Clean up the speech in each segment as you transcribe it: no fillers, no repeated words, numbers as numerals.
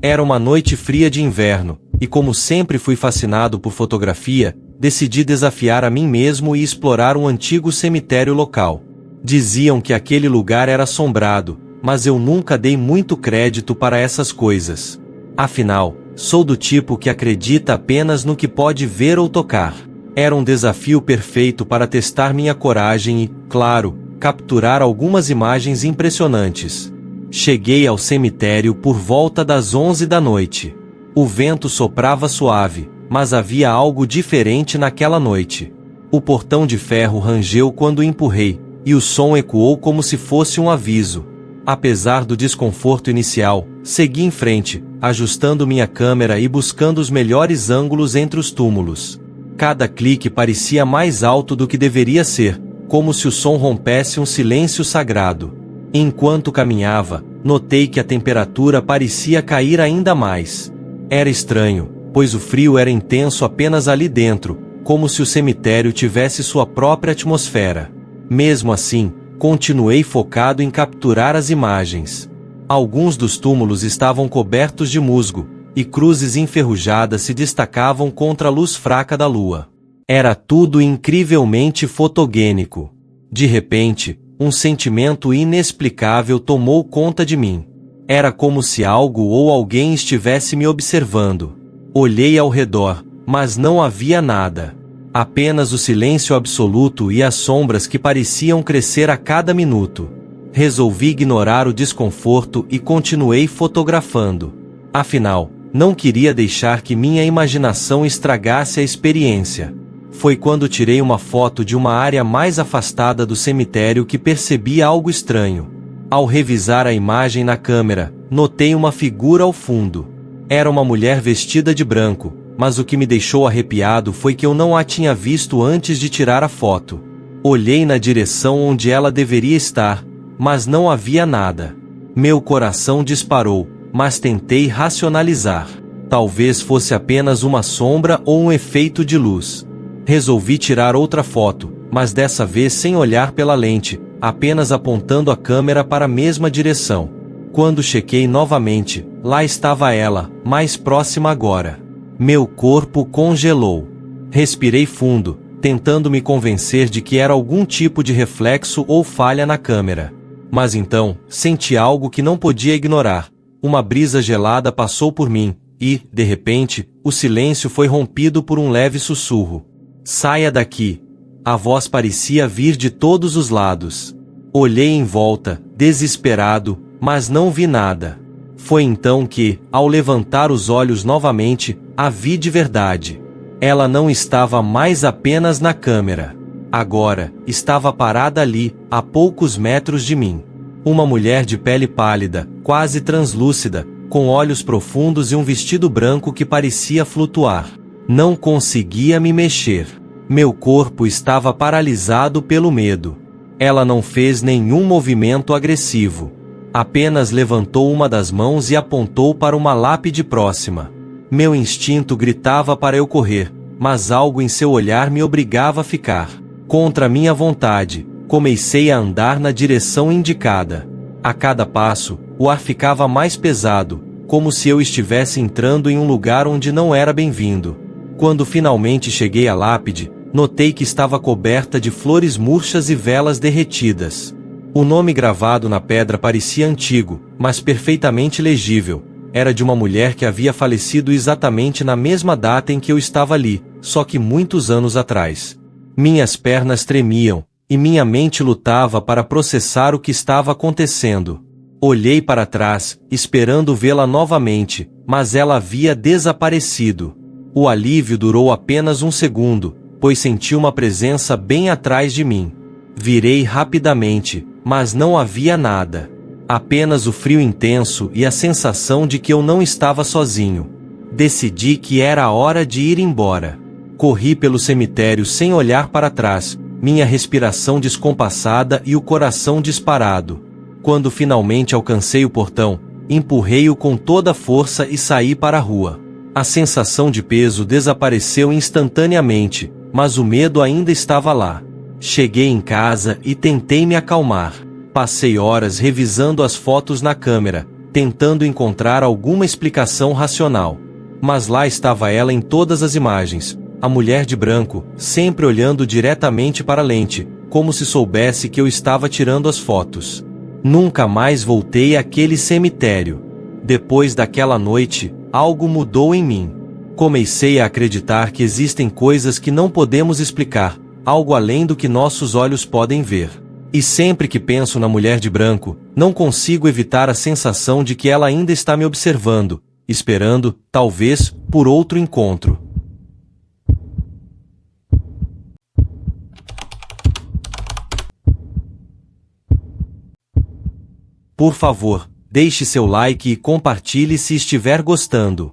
Era uma noite fria de inverno, e como sempre fui fascinado por fotografia, decidi desafiar a mim mesmo e explorar um antigo cemitério local. Diziam que aquele lugar era assombrado, mas eu nunca dei muito crédito para essas coisas. Afinal, sou do tipo que acredita apenas no que pode ver ou tocar. Era um desafio perfeito para testar minha coragem e, claro, capturar algumas imagens impressionantes. Cheguei ao cemitério por volta das 11 da noite. O vento soprava suave, mas havia algo diferente naquela noite. O portão de ferro rangeu quando empurrei, e o som ecoou como se fosse um aviso. Apesar do desconforto inicial, segui em frente, ajustando minha câmera e buscando os melhores ângulos entre os túmulos. Cada clique parecia mais alto do que deveria ser, como se o som rompesse um silêncio sagrado. Enquanto caminhava, notei que a temperatura parecia cair ainda mais. Era estranho, pois o frio era intenso apenas ali dentro, como se o cemitério tivesse sua própria atmosfera. Mesmo assim, continuei focado em capturar as imagens. Alguns dos túmulos estavam cobertos de musgo, e cruzes enferrujadas se destacavam contra a luz fraca da lua. Era tudo incrivelmente fotogênico. De repente, um sentimento inexplicável tomou conta de mim. Era como se algo ou alguém estivesse me observando. Olhei ao redor, mas não havia nada. Apenas o silêncio absoluto e as sombras que pareciam crescer a cada minuto. Resolvi ignorar o desconforto e continuei fotografando. Afinal, não queria deixar que minha imaginação estragasse a experiência. Foi quando tirei uma foto de uma área mais afastada do cemitério que percebi algo estranho. Ao revisar a imagem na câmera, notei uma figura ao fundo. Era uma mulher vestida de branco, mas o que me deixou arrepiado foi que eu não a tinha visto antes de tirar a foto. Olhei na direção onde ela deveria estar, mas não havia nada. Meu coração disparou, mas tentei racionalizar. Talvez fosse apenas uma sombra ou um efeito de luz. Resolvi tirar outra foto, mas dessa vez sem olhar pela lente, apenas apontando a câmera para a mesma direção. Quando chequei novamente, lá estava ela, mais próxima agora. Meu corpo congelou. Respirei fundo, tentando me convencer de que era algum tipo de reflexo ou falha na câmera. Mas então, senti algo que não podia ignorar. Uma brisa gelada passou por mim, e, de repente, o silêncio foi rompido por um leve sussurro. Saia daqui. A voz parecia vir de todos os lados. Olhei em volta, desesperado, mas não vi nada. Foi então que, ao levantar os olhos novamente, a vi de verdade. Ela não estava mais apenas na câmera. Agora, estava parada ali, a poucos metros de mim. Uma mulher de pele pálida, quase translúcida, com olhos profundos e um vestido branco que parecia flutuar. Não conseguia me mexer. Meu corpo estava paralisado pelo medo. Ela não fez nenhum movimento agressivo. Apenas levantou uma das mãos e apontou para uma lápide próxima. Meu instinto gritava para eu correr, mas algo em seu olhar me obrigava a ficar. Contra minha vontade, comecei a andar na direção indicada. A cada passo, o ar ficava mais pesado, como se eu estivesse entrando em um lugar onde não era bem-vindo. Quando finalmente cheguei à lápide, notei que estava coberta de flores murchas e velas derretidas. O nome gravado na pedra parecia antigo, mas perfeitamente legível. Era de uma mulher que havia falecido exatamente na mesma data em que eu estava ali, só que muitos anos atrás. Minhas pernas tremiam, e minha mente lutava para processar o que estava acontecendo. Olhei para trás, esperando vê-la novamente, mas ela havia desaparecido. O alívio durou apenas um segundo, pois senti uma presença bem atrás de mim. Virei rapidamente, mas não havia nada. Apenas o frio intenso e a sensação de que eu não estava sozinho. Decidi que era a hora de ir embora. Corri pelo cemitério sem olhar para trás, minha respiração descompassada e o coração disparado. Quando finalmente alcancei o portão, empurrei-o com toda a força e saí para a rua. A sensação de peso desapareceu instantaneamente, mas o medo ainda estava lá. Cheguei em casa e tentei me acalmar. Passei horas revisando as fotos na câmera, tentando encontrar alguma explicação racional. Mas lá estava ela em todas as imagens, a mulher de branco, sempre olhando diretamente para a lente, como se soubesse que eu estava tirando as fotos. Nunca mais voltei àquele cemitério. Depois daquela noite, algo mudou em mim. Comecei a acreditar que existem coisas que não podemos explicar, algo além do que nossos olhos podem ver. E sempre que penso na mulher de branco, não consigo evitar a sensação de que ela ainda está me observando, esperando, talvez, por outro encontro. Por favor, deixe seu like e compartilhe se estiver gostando.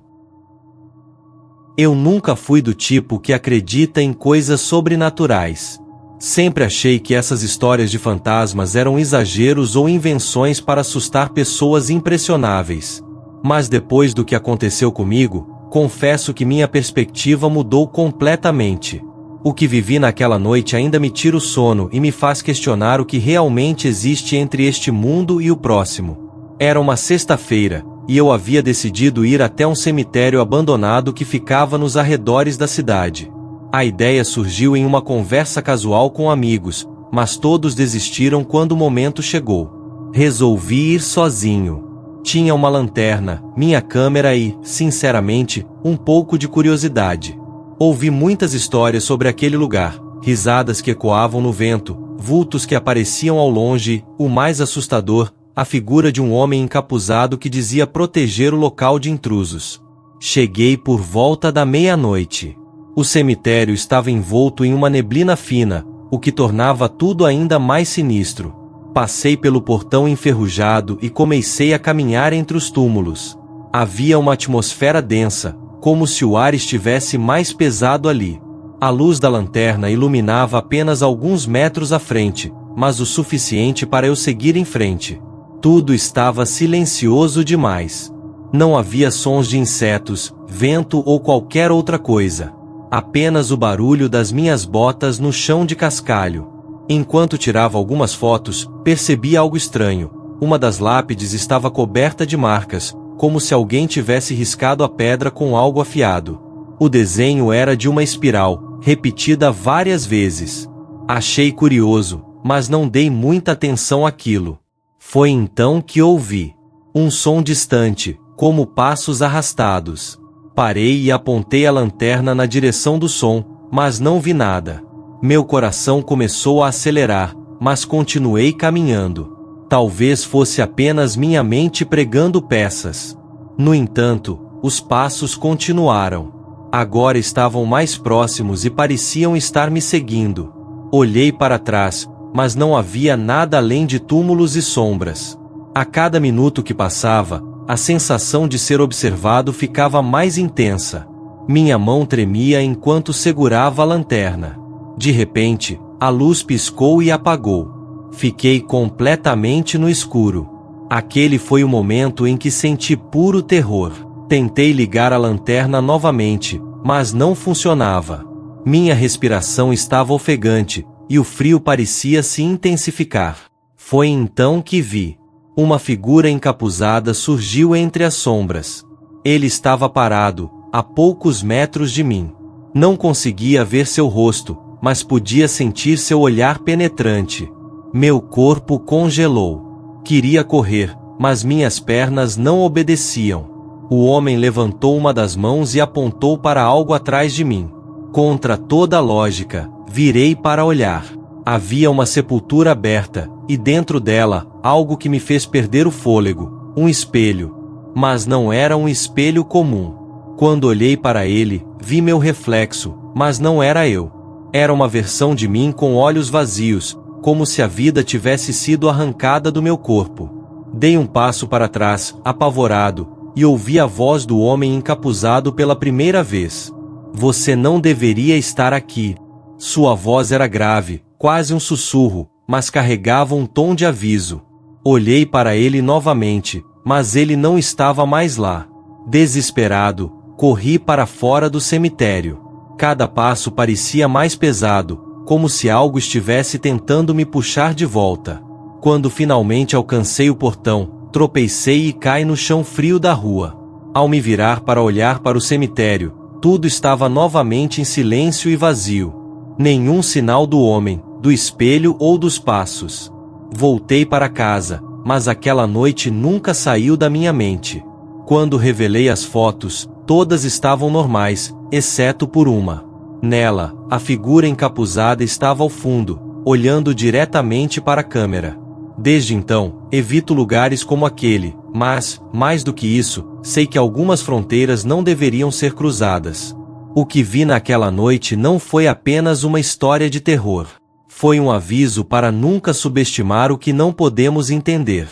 Eu nunca fui do tipo que acredita em coisas sobrenaturais. Sempre achei que essas histórias de fantasmas eram exageros ou invenções para assustar pessoas impressionáveis. Mas depois do que aconteceu comigo, confesso que minha perspectiva mudou completamente. O que vivi naquela noite ainda me tira o sono e me faz questionar o que realmente existe entre este mundo e o próximo. Era uma sexta-feira, e eu havia decidido ir até um cemitério abandonado que ficava nos arredores da cidade. A ideia surgiu em uma conversa casual com amigos, mas todos desistiram quando o momento chegou. Resolvi ir sozinho. Tinha uma lanterna, minha câmera e, sinceramente, um pouco de curiosidade. Ouvi muitas histórias sobre aquele lugar, risadas que ecoavam no vento, vultos que apareciam ao longe e, o mais assustador, a figura de um homem encapuzado que dizia proteger o local de intrusos. Cheguei por volta da meia-noite. O cemitério estava envolto em uma neblina fina, o que tornava tudo ainda mais sinistro. Passei pelo portão enferrujado e comecei a caminhar entre os túmulos. Havia uma atmosfera densa, como se o ar estivesse mais pesado ali. A luz da lanterna iluminava apenas alguns metros à frente, mas o suficiente para eu seguir em frente. Tudo estava silencioso demais. Não havia sons de insetos, vento ou qualquer outra coisa. Apenas o barulho das minhas botas no chão de cascalho. Enquanto tirava algumas fotos, percebi algo estranho. Uma das lápides estava coberta de marcas, como se alguém tivesse riscado a pedra com algo afiado. O desenho era de uma espiral, repetida várias vezes. Achei curioso, mas não dei muita atenção àquilo. Foi então que ouvi um som distante, como passos arrastados. Parei e apontei a lanterna na direção do som, mas não vi nada. Meu coração começou a acelerar, mas continuei caminhando. Talvez fosse apenas minha mente pregando peças. No entanto, os passos continuaram. Agora estavam mais próximos e pareciam estar me seguindo. Olhei para trás, mas não havia nada além de túmulos e sombras. A cada minuto que passava, a sensação de ser observado ficava mais intensa. Minha mão tremia enquanto segurava a lanterna. De repente, a luz piscou e apagou. Fiquei completamente no escuro. Aquele foi o momento em que senti puro terror. Tentei ligar a lanterna novamente, mas não funcionava. Minha respiração estava ofegante, e o frio parecia se intensificar. Foi então que vi. Uma figura encapuzada surgiu entre as sombras. Ele estava parado, a poucos metros de mim. Não conseguia ver seu rosto, mas podia sentir seu olhar penetrante. Meu corpo congelou. Queria correr, mas minhas pernas não obedeciam. O homem levantou uma das mãos e apontou para algo atrás de mim. Contra toda a lógica, virei para olhar. Havia uma sepultura aberta, e dentro dela, algo que me fez perder o fôlego, um espelho. Mas não era um espelho comum. Quando olhei para ele, vi meu reflexo, mas não era eu. Era uma versão de mim com olhos vazios, como se a vida tivesse sido arrancada do meu corpo. Dei um passo para trás, apavorado, e ouvi a voz do homem encapuzado pela primeira vez. Você não deveria estar aqui. Sua voz era grave, quase um sussurro, mas carregava um tom de aviso. Olhei para ele novamente, mas ele não estava mais lá. Desesperado, corri para fora do cemitério. Cada passo parecia mais pesado, como se algo estivesse tentando me puxar de volta. Quando finalmente alcancei o portão, Tropecei e caí no chão frio da rua. Ao me virar para olhar para o cemitério, tudo estava novamente em silêncio e vazio. Nenhum sinal do homem, do espelho ou dos passos. Voltei para casa, mas aquela noite nunca saiu da minha mente. Quando revelei as fotos, todas estavam normais, exceto por uma. Nela, a figura encapuzada estava ao fundo, olhando diretamente para a câmera. Desde então, evito lugares como aquele, mas, mais do que isso, sei que algumas fronteiras não deveriam ser cruzadas. O que vi naquela noite não foi apenas uma história de terror. Foi um aviso para nunca subestimar o que não podemos entender.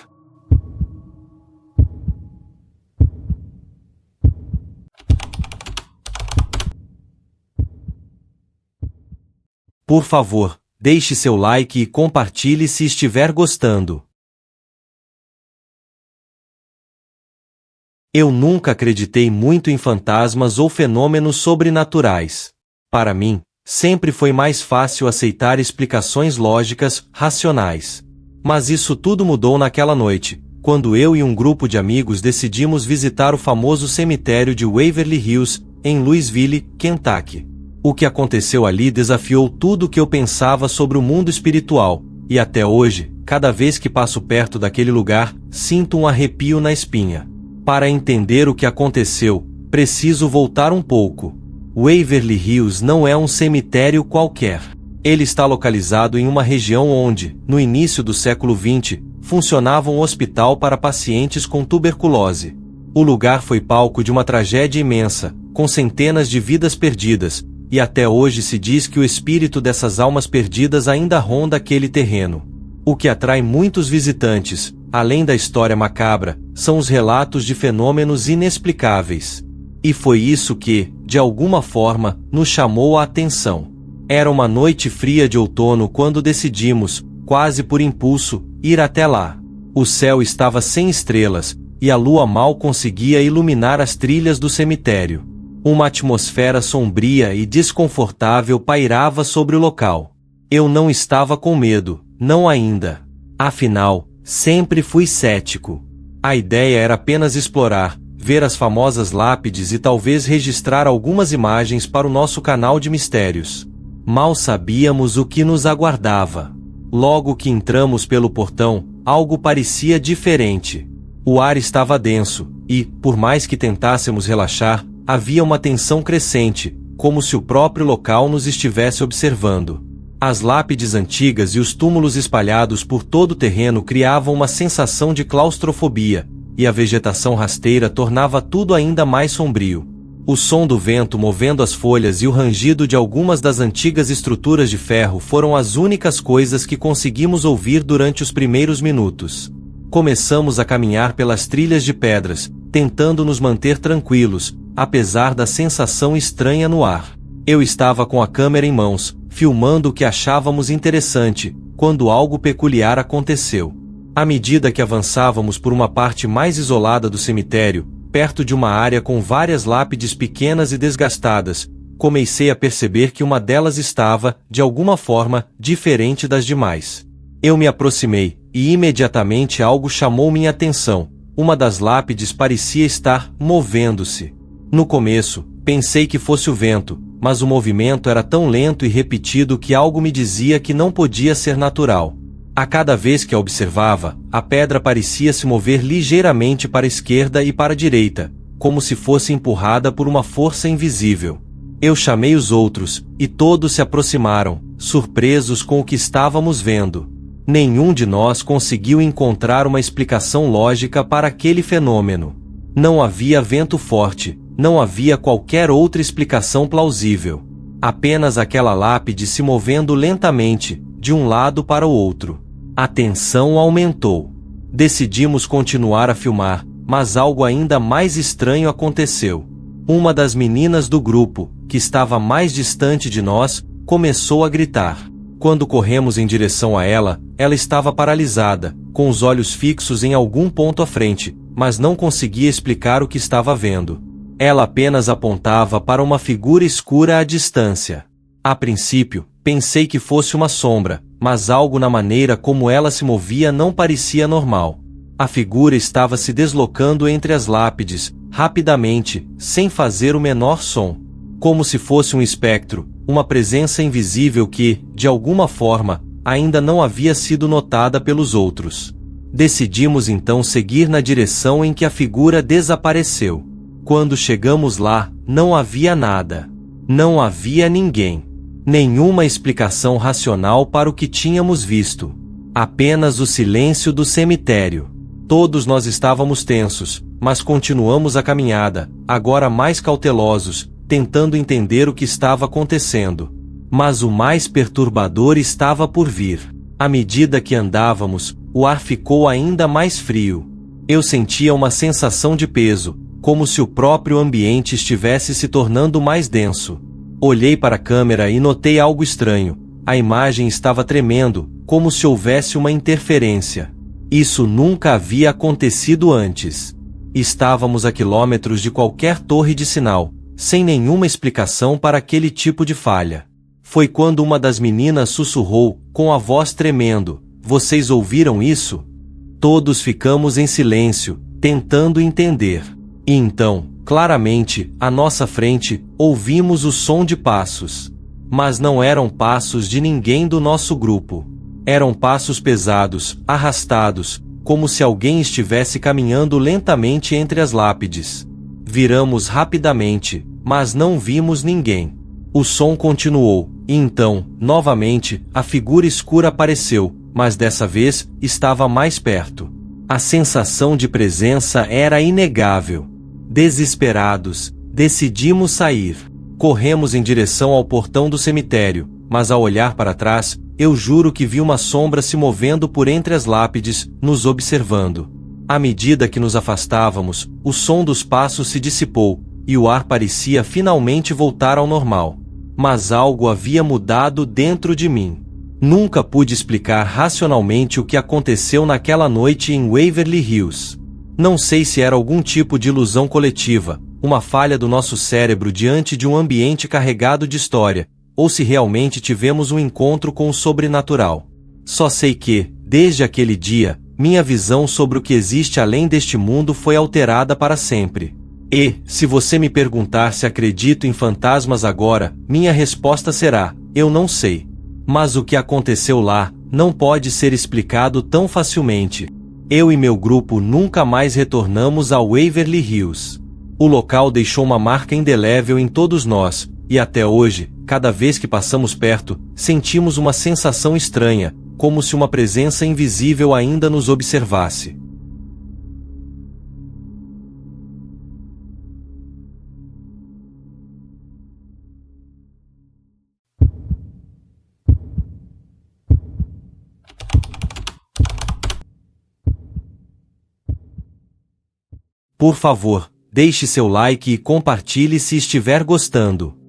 Por favor, deixe seu like e compartilhe se estiver gostando. Eu nunca acreditei muito em fantasmas ou fenômenos sobrenaturais. Para mim, sempre foi mais fácil aceitar explicações lógicas, racionais. Mas isso tudo mudou naquela noite, quando eu e um grupo de amigos decidimos visitar o famoso cemitério de Waverly Hills, em Louisville, Kentucky. O que aconteceu ali desafiou tudo o que eu pensava sobre o mundo espiritual, e até hoje, cada vez que passo perto daquele lugar, sinto um arrepio na espinha. Para entender o que aconteceu, preciso voltar um pouco. Waverly Hills não é um cemitério qualquer. Ele está localizado em uma região onde, no início do século XX, funcionava um hospital para pacientes com tuberculose. O lugar foi palco de uma tragédia imensa, com centenas de vidas perdidas, e até hoje se diz que o espírito dessas almas perdidas ainda ronda aquele terreno. O que atrai muitos visitantes, além da história macabra, são os relatos de fenômenos inexplicáveis. E foi isso que, de alguma forma, nos chamou a atenção. Era uma noite fria de outono quando decidimos, quase por impulso, ir até lá. O céu estava sem estrelas, e a lua mal conseguia iluminar as trilhas do cemitério. Uma atmosfera sombria e desconfortável pairava sobre o local. Eu não estava com medo, não ainda. Afinal, sempre fui cético. A ideia era apenas explorar, ver as famosas lápides e talvez registrar algumas imagens para o nosso canal de mistérios. Mal sabíamos o que nos aguardava. Logo que entramos pelo portão, algo parecia diferente. O ar estava denso, e, por mais que tentássemos relaxar, havia uma tensão crescente, como se o próprio local nos estivesse observando. As lápides antigas e os túmulos espalhados por todo o terreno criavam uma sensação de claustrofobia, e a vegetação rasteira tornava tudo ainda mais sombrio. O som do vento movendo as folhas e o rangido de algumas das antigas estruturas de ferro foram as únicas coisas que conseguimos ouvir durante os primeiros minutos. Começamos a caminhar pelas trilhas de pedras, tentando nos manter tranquilos, apesar da sensação estranha no ar. Eu estava com a câmera em mãos, filmando o que achávamos interessante, quando algo peculiar aconteceu. À medida que avançávamos por uma parte mais isolada do cemitério, perto de uma área com várias lápides pequenas e desgastadas, comecei a perceber que uma delas estava, de alguma forma, diferente das demais. Eu me aproximei, e imediatamente algo chamou minha atenção. Uma das lápides parecia estar movendo-se. No começo, pensei que fosse o vento, mas o movimento era tão lento e repetido que algo me dizia que não podia ser natural. A cada vez que a observava, a pedra parecia se mover ligeiramente para a esquerda e para a direita, como se fosse empurrada por uma força invisível. Eu chamei os outros, e todos se aproximaram, surpresos com o que estávamos vendo. Nenhum de nós conseguiu encontrar uma explicação lógica para aquele fenômeno. Não havia vento forte, não havia qualquer outra explicação plausível. Apenas aquela lápide se movendo lentamente, de um lado para o outro. A tensão aumentou. Decidimos continuar a filmar, mas algo ainda mais estranho aconteceu. Uma das meninas do grupo, que estava mais distante de nós, começou a gritar. Quando corremos em direção a ela, ela estava paralisada, com os olhos fixos em algum ponto à frente, mas não conseguia explicar o que estava vendo. Ela apenas apontava para uma figura escura à distância. A princípio, pensei que fosse uma sombra, mas algo na maneira como ela se movia não parecia normal. A figura estava se deslocando entre as lápides, rapidamente, sem fazer o menor som. Como se fosse um espectro, uma presença invisível que, de alguma forma, ainda não havia sido notada pelos outros. Decidimos então seguir na direção em que a figura desapareceu. Quando chegamos lá, não havia nada. Não havia ninguém. Nenhuma explicação racional para o que tínhamos visto. Apenas o silêncio do cemitério. Todos nós estávamos tensos, mas continuamos a caminhada, agora mais cautelosos, tentando entender o que estava acontecendo. Mas o mais perturbador estava por vir. À medida que andávamos, o ar ficou ainda mais frio. Eu sentia uma sensação de peso, como se o próprio ambiente estivesse se tornando mais denso. Olhei para a câmera e notei algo estranho. A imagem estava tremendo, como se houvesse uma interferência. Isso nunca havia acontecido antes. Estávamos a quilômetros de qualquer torre de sinal, sem nenhuma explicação para aquele tipo de falha. Foi quando uma das meninas sussurrou, com a voz tremendo: "Vocês ouviram isso?" Todos ficamos em silêncio, tentando entender. E então, claramente, à nossa frente, ouvimos o som de passos. Mas não eram passos de ninguém do nosso grupo. Eram passos pesados, arrastados, como se alguém estivesse caminhando lentamente entre as lápides. Viramos rapidamente, mas não vimos ninguém. O som continuou, e então, novamente, a figura escura apareceu, mas dessa vez, estava mais perto. A sensação de presença era inegável. Desesperados, decidimos sair. Corremos em direção ao portão do cemitério, mas ao olhar para trás, eu juro que vi uma sombra se movendo por entre as lápides, nos observando. À medida que nos afastávamos, o som dos passos se dissipou, e o ar parecia finalmente voltar ao normal. Mas algo havia mudado dentro de mim. Nunca pude explicar racionalmente o que aconteceu naquela noite em Waverly Hills. Não sei se era algum tipo de ilusão coletiva, uma falha do nosso cérebro diante de um ambiente carregado de história, ou se realmente tivemos um encontro com o sobrenatural. Só sei que, desde aquele dia, minha visão sobre o que existe além deste mundo foi alterada para sempre. E, se você me perguntar se acredito em fantasmas agora, minha resposta será: eu não sei. Mas o que aconteceu lá não pode ser explicado tão facilmente. Eu e meu grupo nunca mais retornamos a Waverly Hills. O local deixou uma marca indelével em todos nós, e até hoje, cada vez que passamos perto, sentimos uma sensação estranha, como se uma presença invisível ainda nos observasse. Por favor, deixe seu like e compartilhe se estiver gostando.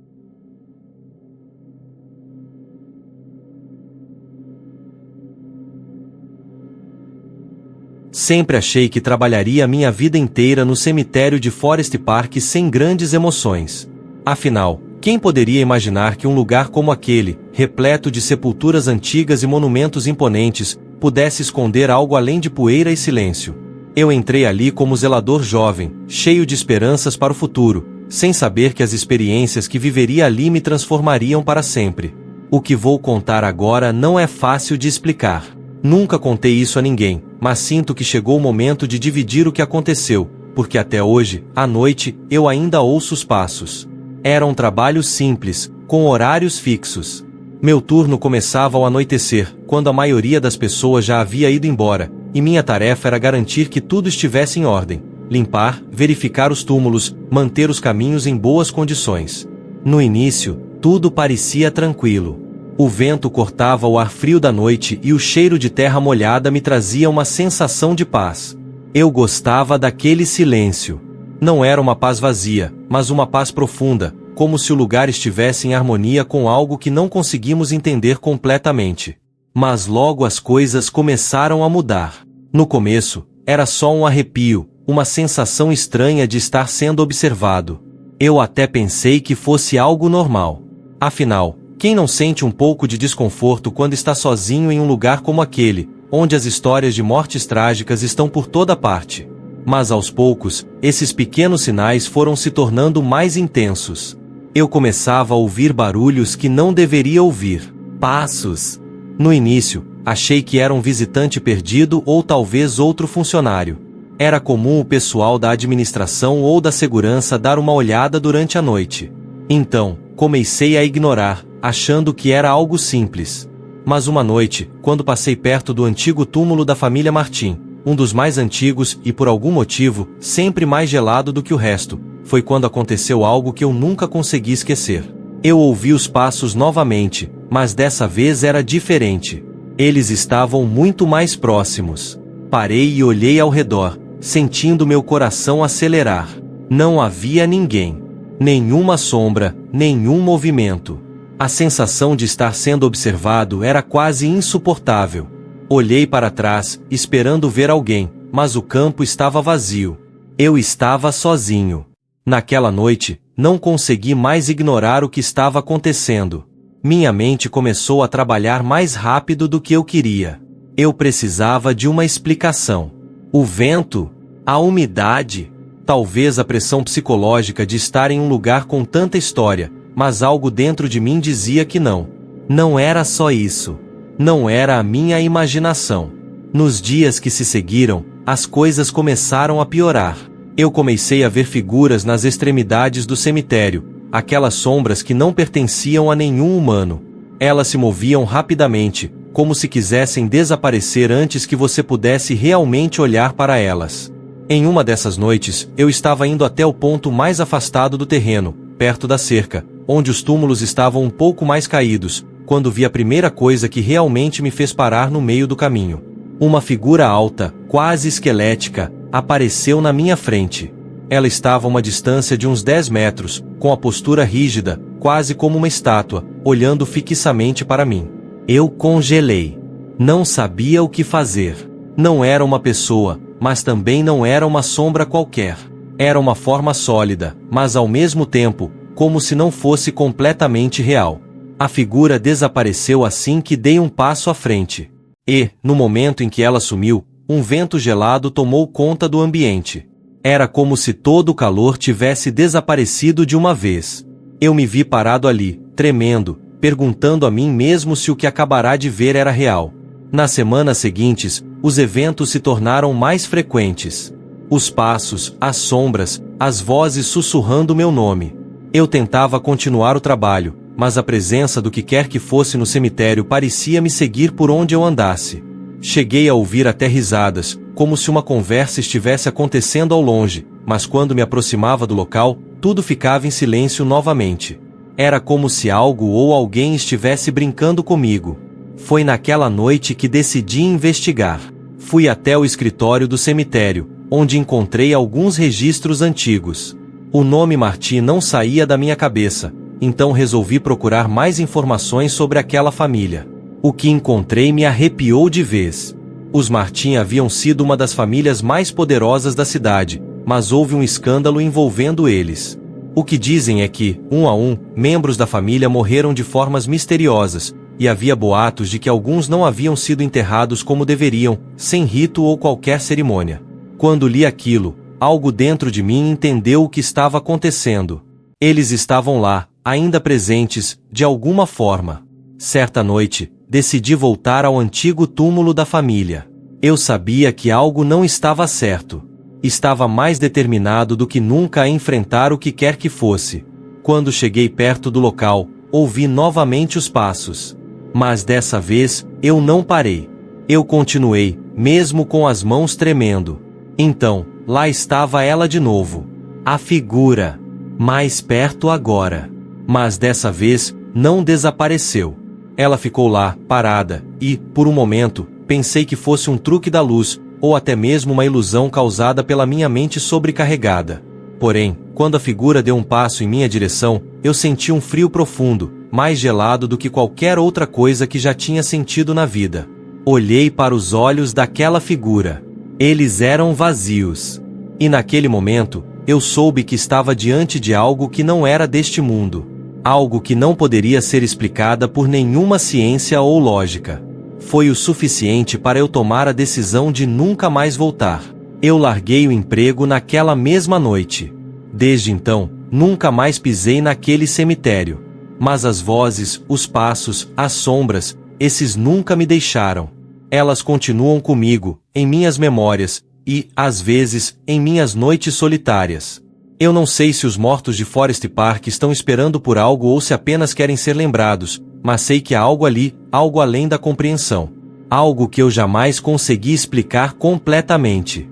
Sempre achei que trabalharia minha vida inteira no cemitério de Forest Park sem grandes emoções. Afinal, quem poderia imaginar que um lugar como aquele, repleto de sepulturas antigas e monumentos imponentes, pudesse esconder algo além de poeira e silêncio? Eu entrei ali como zelador jovem, cheio de esperanças para o futuro, sem saber que as experiências que viveria ali me transformariam para sempre. O que vou contar agora não é fácil de explicar. Nunca contei isso a ninguém, mas sinto que chegou o momento de dividir o que aconteceu, porque até hoje, à noite, eu ainda ouço os passos. Era um trabalho simples, com horários fixos. Meu turno começava ao anoitecer, quando a maioria das pessoas já havia ido embora, e minha tarefa era garantir que tudo estivesse em ordem, limpar, verificar os túmulos, manter os caminhos em boas condições. No início, tudo parecia tranquilo. O vento cortava o ar frio da noite e o cheiro de terra molhada me trazia uma sensação de paz. Eu gostava daquele silêncio. Não era uma paz vazia, mas uma paz profunda, como se o lugar estivesse em harmonia com algo que não conseguimos entender completamente. Mas logo as coisas começaram a mudar. No começo, era só um arrepio, uma sensação estranha de estar sendo observado. Eu até pensei que fosse algo normal. Afinal, quem não sente um pouco de desconforto quando está sozinho em um lugar como aquele, onde as histórias de mortes trágicas estão por toda parte. Mas aos poucos, esses pequenos sinais foram se tornando mais intensos. Eu começava a ouvir barulhos que não deveria ouvir. Passos. No início, achei que era um visitante perdido ou talvez outro funcionário. Era comum o pessoal da administração ou da segurança dar uma olhada durante a noite. Então, comecei a ignorar, achando que era algo simples. Mas uma noite, quando passei perto do antigo túmulo da família Martim, um dos mais antigos e por algum motivo, sempre mais gelado do que o resto, foi quando aconteceu algo que eu nunca consegui esquecer. Eu ouvi os passos novamente, mas dessa vez era diferente. Eles estavam muito mais próximos. Parei e olhei ao redor, sentindo meu coração acelerar. Não havia ninguém. Nenhuma sombra, nenhum movimento. A sensação de estar sendo observado era quase insuportável. Olhei para trás, esperando ver alguém, mas o campo estava vazio. Eu estava sozinho. Naquela noite, não consegui mais ignorar o que estava acontecendo. Minha mente começou a trabalhar mais rápido do que eu queria. Eu precisava de uma explicação. O vento? A umidade? Talvez a pressão psicológica de estar em um lugar com tanta história, mas algo dentro de mim dizia que não. Não era só isso. Não era a minha imaginação. Nos dias que se seguiram, as coisas começaram a piorar. Eu comecei a ver figuras nas extremidades do cemitério, aquelas sombras que não pertenciam a nenhum humano. Elas se moviam rapidamente, como se quisessem desaparecer antes que você pudesse realmente olhar para elas. Em uma dessas noites, eu estava indo até o ponto mais afastado do terreno, perto da cerca, onde os túmulos estavam um pouco mais caídos, quando vi a primeira coisa que realmente me fez parar no meio do caminho. Uma figura alta, quase esquelética, apareceu na minha frente. Ela estava a uma distância de uns 10 metros, com a postura rígida, quase como uma estátua, olhando fixamente para mim. Eu congelei. Não sabia o que fazer. Não era uma pessoa, mas também não era uma sombra qualquer. Era uma forma sólida, mas ao mesmo tempo, como se não fosse completamente real. A figura desapareceu assim que dei um passo à frente. E, no momento em que ela sumiu, um vento gelado tomou conta do ambiente. Era como se todo o calor tivesse desaparecido de uma vez. Eu me vi parado ali, tremendo, perguntando a mim mesmo se o que acabará de ver era real. Nas semanas seguintes, os eventos se tornaram mais frequentes. Os passos, as sombras, as vozes sussurrando meu nome. Eu tentava continuar o trabalho, mas a presença do que quer que fosse no cemitério parecia me seguir por onde eu andasse. Cheguei a ouvir até risadas, como se uma conversa estivesse acontecendo ao longe, mas quando me aproximava do local, tudo ficava em silêncio novamente. Era como se algo ou alguém estivesse brincando comigo. Foi naquela noite que decidi investigar. Fui até o escritório do cemitério, onde encontrei alguns registros antigos. O nome Martim não saía da minha cabeça, então resolvi procurar mais informações sobre aquela família. O que encontrei me arrepiou de vez. Os Martim haviam sido uma das famílias mais poderosas da cidade, mas houve um escândalo envolvendo eles. O que dizem é que, um a um, membros da família morreram de formas misteriosas, e havia boatos de que alguns não haviam sido enterrados como deveriam, sem rito ou qualquer cerimônia. Quando li aquilo, algo dentro de mim entendeu o que estava acontecendo. Eles estavam lá, ainda presentes, de alguma forma. Certa noite, decidi voltar ao antigo túmulo da família. Eu sabia que algo não estava certo. Estava mais determinado do que nunca a enfrentar o que quer que fosse. Quando cheguei perto do local, ouvi novamente os passos. Mas dessa vez, eu não parei. Eu continuei, mesmo com as mãos tremendo. Então, lá estava ela de novo. A figura. Mais perto agora. Mas dessa vez, não desapareceu. Ela ficou lá, parada, e, por um momento, pensei que fosse um truque da luz, ou até mesmo uma ilusão causada pela minha mente sobrecarregada. Porém, quando a figura deu um passo em minha direção, eu senti um frio profundo, mais gelado do que qualquer outra coisa que já tinha sentido na vida. Olhei para os olhos daquela figura. Eles eram vazios. E naquele momento, eu soube que estava diante de algo que não era deste mundo. Algo que não poderia ser explicada por nenhuma ciência ou lógica. Foi o suficiente para eu tomar a decisão de nunca mais voltar. Eu larguei o emprego naquela mesma noite. Desde então, nunca mais pisei naquele cemitério. Mas as vozes, os passos, as sombras, esses nunca me deixaram. Elas continuam comigo, em minhas memórias, e, às vezes, em minhas noites solitárias. Eu não sei se os mortos de Forest Park estão esperando por algo ou se apenas querem ser lembrados, mas sei que há algo ali, algo além da compreensão. Algo que eu jamais consegui explicar completamente.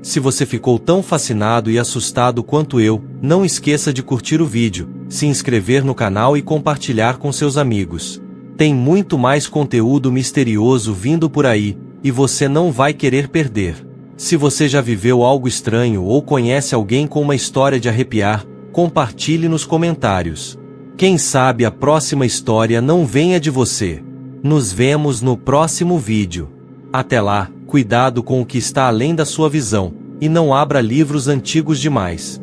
Se você ficou tão fascinado e assustado quanto eu, não esqueça de curtir o vídeo, se inscrever no canal e compartilhar com seus amigos. Tem muito mais conteúdo misterioso vindo por aí, e você não vai querer perder. Se você já viveu algo estranho ou conhece alguém com uma história de arrepiar, compartilhe nos comentários. Quem sabe a próxima história não venha de você. Nos vemos no próximo vídeo. Até lá, cuidado com o que está além da sua visão, e não abra livros antigos demais.